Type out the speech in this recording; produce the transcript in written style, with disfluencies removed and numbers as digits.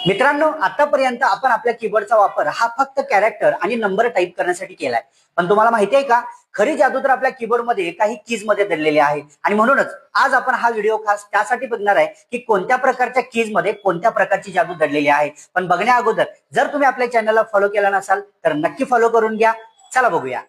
मित्रांनो, आतापर्यंत आपण आपल्या कीबोर्डचा वापर हा फक्त कॅरेक्टर आणि नंबर टाईप करण्यासाठी केलाय. पण तुम्हाला माहिती आहे का, खरी जादू तर आपल्या कीबोर्डमध्ये काही कीज मध्ये दडलेली आहे. आणि म्हणूनच आज आपण हा व्हिडिओ खास त्यासाठी बघणार आहे की कोणत्या प्रकारच्या कीज मध्ये कोणत्या प्रकारची जादू दडलेली आहे. पण बघण्या अगोदर जर तुम्ही आपल्या चॅनलला फॉलो केला नसाल तर नक्की फॉलो करून घ्या. चला बघूया.